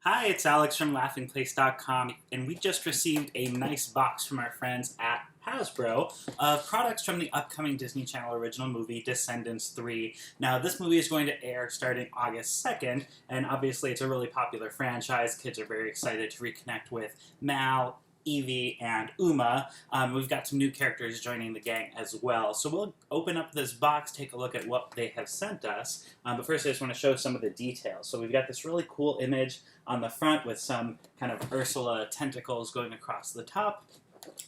Hi, it's Alex from laughingplace.com, and we just received a nice box from our friends at Hasbro of products from the upcoming Disney Channel original movie, Descendants 3. Now, this movie is going to air starting August 2nd, and obviously it's a really popular franchise. Kids are very excited to reconnect with Mal, Evie, and Uma. We've got some new characters joining the gang as well. So we'll open up this box, take a look at what they have sent us. But first I just want to show some of the details. So we've got this really cool image on the front with some kind of Ursula tentacles going across the top.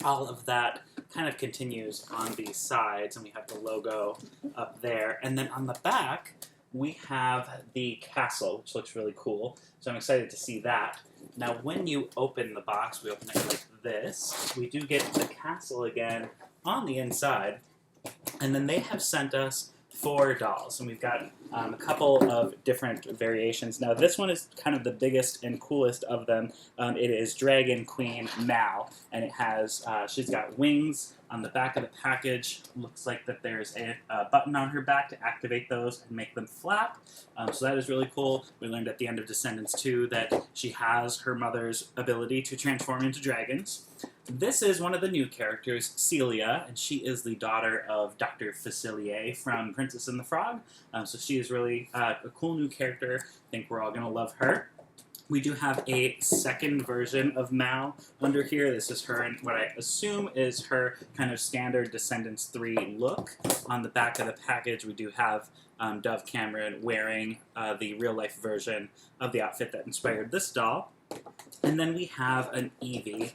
All of that kind of continues on these sides, and we have the logo up there. And then on the back, we have the castle, which looks really cool. So I'm excited to see that. Now, when you open the box, we open it like this. We do get the castle again on the inside. And then they have sent us 4 dolls, and we've got a couple of different variations. Now, this one is kind of the biggest and coolest of them. It is Dragon Queen Mal, and it has, she's got wings on the back of the package. Looks like that there's a button on her back to activate those and make them flap. So that is really cool. We learned at the end of Descendants 2 that she has her mother's ability to transform into dragons. This is one of the new characters, Celia, and she is the daughter of Dr. Facilier from Princess and the Frog. So she is really a cool new character. I think we're all going to love her. We do have a second version of Mal under here. This is her in what I assume is her kind of standard Descendants 3 look. On the back of the package, we do have Dove Cameron wearing the real-life version of the outfit that inspired this doll. And then we have an Evie,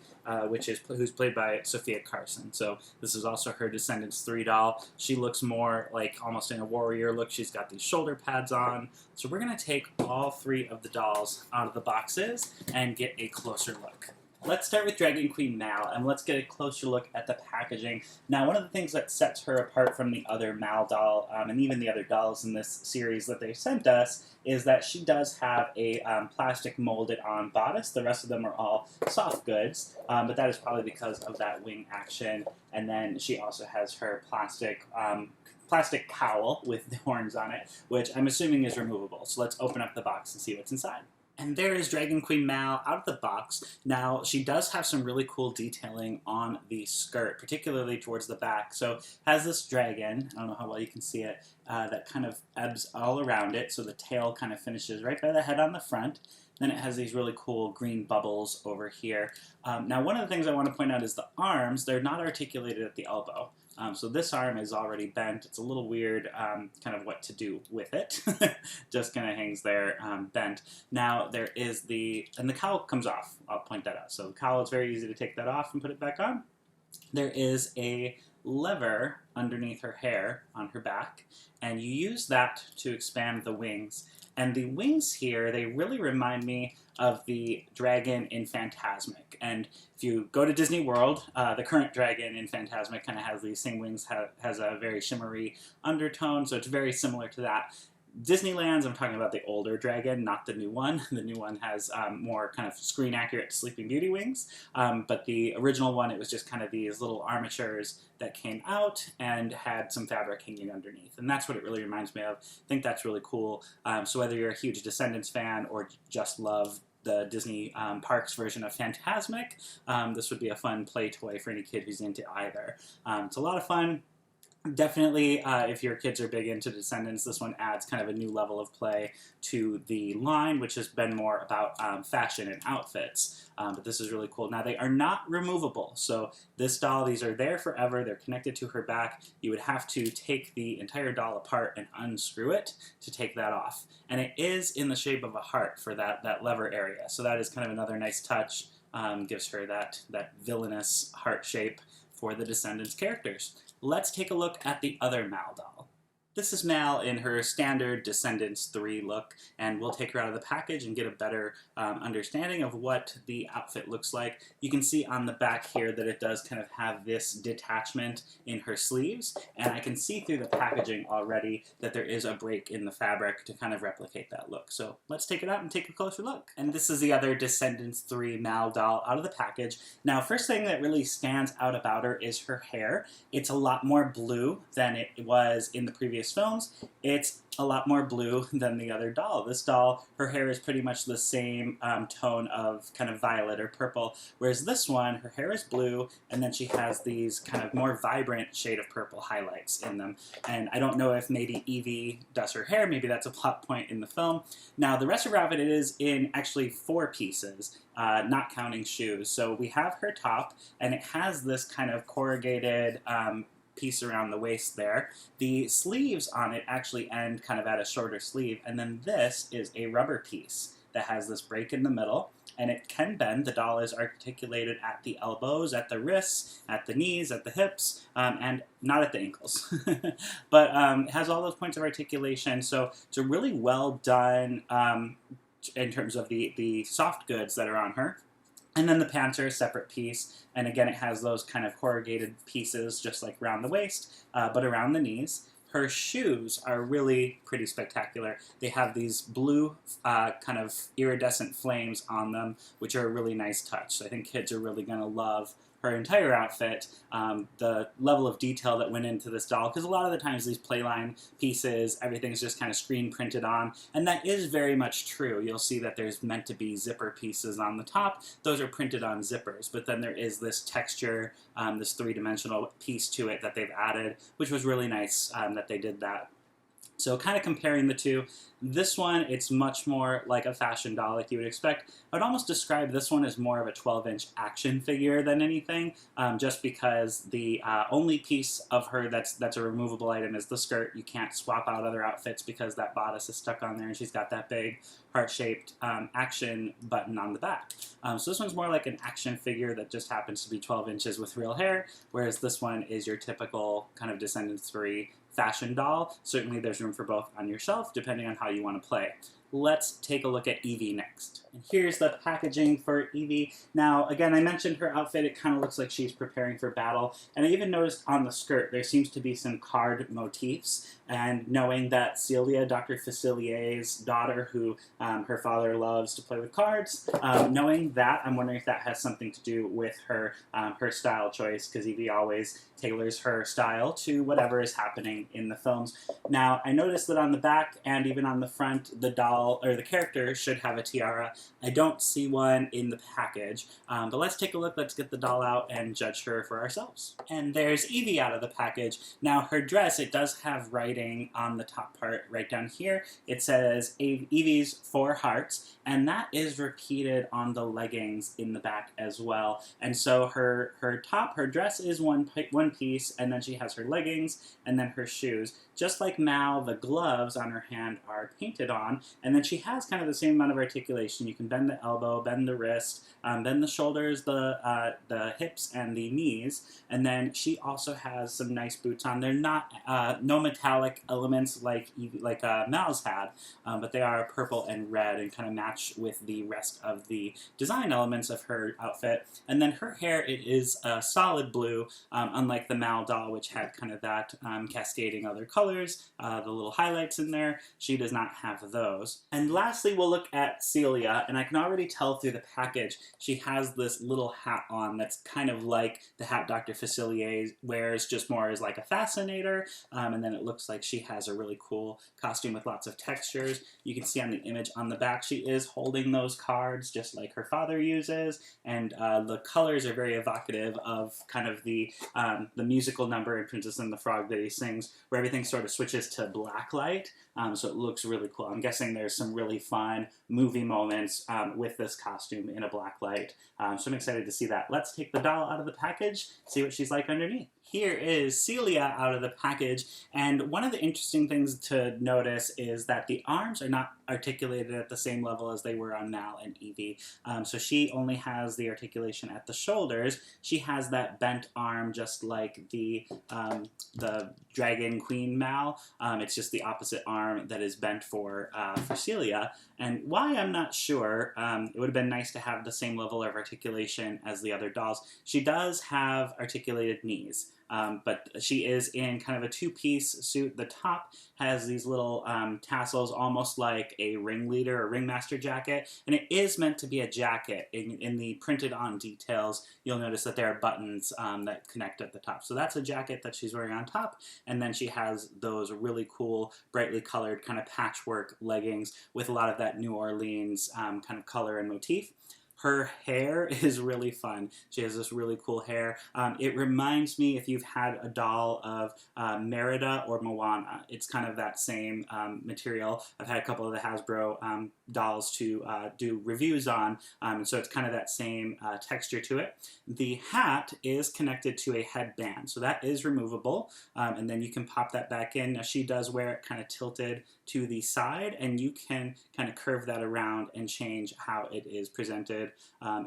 who's played by Sophia Carson. So this is also her Descendants 3 doll. She looks more like almost in a warrior look. She's got these shoulder pads on. So we're going to take all 3 of the dolls out of the boxes and get a closer look. Let's start with Dragon Queen Mal, and let's get a closer look at the packaging. Now, one of the things that sets her apart from the other Mal doll, and even the other dolls in this series that they sent us, is that she does have a plastic molded-on bodice. The rest of them are all soft goods, but that is probably because of that wing action. And then she also has her plastic cowl with the horns on it, which I'm assuming is removable. So let's open up the box and see what's inside. And there is Dragon Queen Mal out of the box. Now, she does have some really cool detailing on the skirt, particularly towards the back. So it has this dragon, I don't know how well you can see it, that kind of ebbs all around it. So the tail kind of finishes right by the head on the front. Then it has these really cool green bubbles over here. Now, one of the things I want to point out is the arms. They're not articulated at the elbow. So this arm is already bent. It's a little weird kind of what to do with it. Just kind of hangs there bent. Now there is and the cowl comes off. I'll point that out. So the cowl, it's very easy to take that off and put it back on. There is a lever underneath her hair on her back, and you use that to expand the wings. And the wings here, they really remind me of the dragon in Fantasmic. And if you go to Disney World, the current dragon in Fantasmic kind of has these same wings, has a very shimmery undertone, so it's very similar to that. Disneyland's, I'm talking about the older dragon, not the new one. The new one has more kind of screen-accurate Sleeping Beauty wings, but the original one, it was just kind of these little armatures that came out and had some fabric hanging underneath, and that's what it really reminds me of. I think that's really cool. So whether you're a huge Descendants fan or just love the Disney Parks version of Fantasmic, this would be a fun play toy for any kid who's into either. It's a lot of fun. Definitely, if your kids are big into Descendants, this one adds kind of a new level of play to the line, which has been more about fashion and outfits. But this is really cool. Now, they are not removable. So this doll, these are there forever. They're connected to her back. You would have to take the entire doll apart and unscrew it to take that off. And it is in the shape of a heart for that lever area. So that is kind of another nice touch. Gives her that villainous heart shape for the Descendants characters. Let's take a look at the other Mal doll. This is Mal in her standard Descendants 3 look, and we'll take her out of the package and get a better understanding of what the outfit looks like. You can see on the back here that it does kind of have this detachment in her sleeves, and I can see through the packaging already that there is a break in the fabric to kind of replicate that look. So let's take it out and take a closer look. And this is the other Descendants 3 Mal doll out of the package. Now, first thing that really stands out about her is her hair. It's a lot more blue than it was in the previous previous films, it's a lot more blue than the other doll. This doll, her hair is pretty much the same tone of kind of violet or purple, whereas this one, her hair is blue, and then she has these kind of more vibrant shade of purple highlights in them. And I don't know if maybe Evie does her hair, maybe that's a plot point in the film. Now, the rest of her outfit, it is in actually 4 pieces, not counting shoes. So we have her top, and it has this kind of corrugated piece around the waist there. The sleeves on it actually end kind of at a shorter sleeve, and then this is a rubber piece that has this break in the middle, and it can bend. The doll is articulated at the elbows, at the wrists, at the knees, at the hips, and not at the ankles. But it has all those points of articulation, so it's a really well done in terms of the soft goods that are on her. And then the pants are a separate piece, and again it has those kind of corrugated pieces just like around the waist, but around the knees. Her shoes are really pretty spectacular. They have these blue kind of iridescent flames on them, which are a really nice touch. So I think kids are really going to love her entire outfit, the level of detail that went into this doll, because a lot of the times these playline pieces, everything's just kind of screen printed on, and that is very much true. You'll see that there's meant to be zipper pieces on the top. Those are printed on zippers, but then there is this texture, this three-dimensional piece to it that they've added, which was really nice that they did that. So kind of comparing the two, this one, it's much more like a fashion doll like you would expect. I would almost describe this one as more of a 12-inch action figure than anything, just because the only piece of her that's a removable item is the skirt. You can't swap out other outfits because that bodice is stuck on there, and she's got that big heart-shaped action button on the back. So this one's more like an action figure that just happens to be 12 inches with real hair, whereas this one is your typical kind of Descendants 3 fashion doll. Certainly there's room for both on your shelf, depending on how you want to play. Let's take a look at Evie next. And here's the packaging for Evie. Now, again, I mentioned her outfit. It kind of looks like she's preparing for battle. And I even noticed on the skirt, there seems to be some card motifs. And knowing that Celia, Dr. Facilier's daughter, who her father loves to play with cards, knowing that, I'm wondering if that has something to do with her her style choice, because Evie always tailors her style to whatever is happening in the films. Now, I noticed that on the back and even on the front, the doll, or the character, should have a tiara. I don't see one in the package, but let's take a look. Let's get the doll out and judge her for ourselves. And there's Evie out of the package. Now, her dress, it does have writing on the top part right down here. It says Evie's 4 hearts, and that is repeated on the leggings in the back as well. And so her top, her dress is one piece, and then she has her leggings and then her shoes. Just like Mal, the gloves on her hand are painted on, and then she has kind of the same amount of articulation. You can bend the elbow, bend the wrist, bend the shoulders, the hips, and the knees, and then she also has some nice boots on. They're not no metallic elements like Mal's had, but they are purple and red and kind of match with the rest of the design elements of her outfit. And then her hair, it is a solid blue, unlike the Mal doll, which had kind of that cascading other colors, the little highlights in there. She does not have those. And lastly, we'll look at Celia, and I can already tell through the package she has this little hat on that's kind of like the hat Dr. Facilier wears, just more as like a fascinator, and then it looks like she has a really cool costume with lots of textures. You can see on the image on the back she is holding those cards just like her father uses, and the colors are very evocative of kind of the musical number in Princess and the Frog that he sings, where everything sort of switches to black light, so it looks really cool. I'm guessing there's some really fun movie moments with this costume in a black light, so I'm excited to see that. Let's take the doll out of the package, see what she's like underneath. Here is Celia out of the package, and one of the interesting things to notice is that the arms are not articulated at the same level as they were on Mal and Evie. So she only has the articulation at the shoulders. She has that bent arm just like the Dragon Queen Mal. It's just the opposite arm that is bent for Celia. And why, I'm not sure. It would have been nice to have the same level of articulation as the other dolls. She does have articulated knees. but she is in kind of a two-piece suit. The top has these little tassels, almost like a ringleader or ringmaster jacket, and it is meant to be a jacket. In the printed on details, you'll notice that there are buttons that connect at the top. So that's a jacket that she's wearing on top, and then she has those really cool, brightly colored kind of patchwork leggings with a lot of that New Orleans kind of color and motif. Her hair is really fun. She has this really cool hair. It reminds me, if you've had a doll, of Merida or Moana. It's kind of that same material. I've had a couple of the Hasbro dolls to do reviews on, and so it's kind of that same texture to it. The hat is connected to a headband, so that is removable, and then you can pop that back in. Now, she does wear it kind of tilted to the side, and you can kind of curve that around and change how it is presented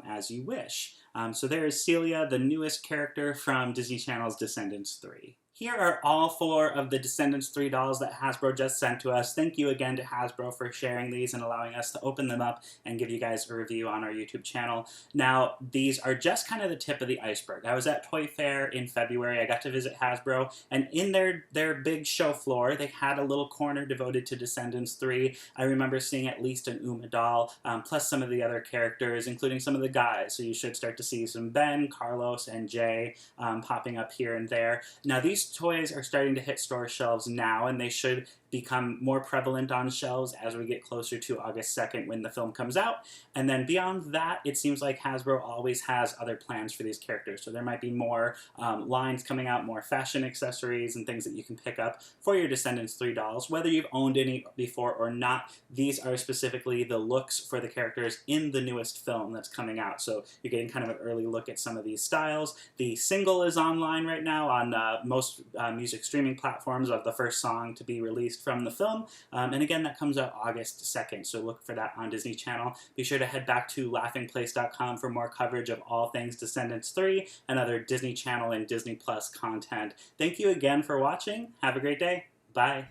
as you wish. So there is Celia, the newest character from Disney Channel's Descendants 3. Here are all 4 of the Descendants 3 dolls that Hasbro just sent to us. Thank you again to Hasbro for sharing these and allowing us to open them up and give you guys a review on our YouTube channel. Now, these are just kind of the tip of the iceberg. I was at Toy Fair in February. I got to visit Hasbro, and in their big show floor, they had a little corner devoted to Descendants 3. I remember seeing at least an Uma doll, plus some of the other characters, including some of the guys. So you should start to see some Ben, Carlos, and Jay popping up here and there. Now, these toys are starting to hit store shelves now, and they should become more prevalent on shelves as we get closer to August 2nd when the film comes out. And then beyond that, it seems like Hasbro always has other plans for these characters. So there might be more lines coming out, more fashion accessories and things that you can pick up for your Descendants 3 dolls. Whether you've owned any before or not, these are specifically the looks for the characters in the newest film that's coming out. So you're getting kind of an early look at some of these styles. The single is online right now on most music streaming platforms of the first song to be released from the film, and again, that comes out August 2nd, so look for that on Disney Channel. Be sure to head back to laughingplace.com for more coverage of all things Descendants 3 and other Disney Channel and Disney Plus content. Thank you again for watching. Have a great day. Bye.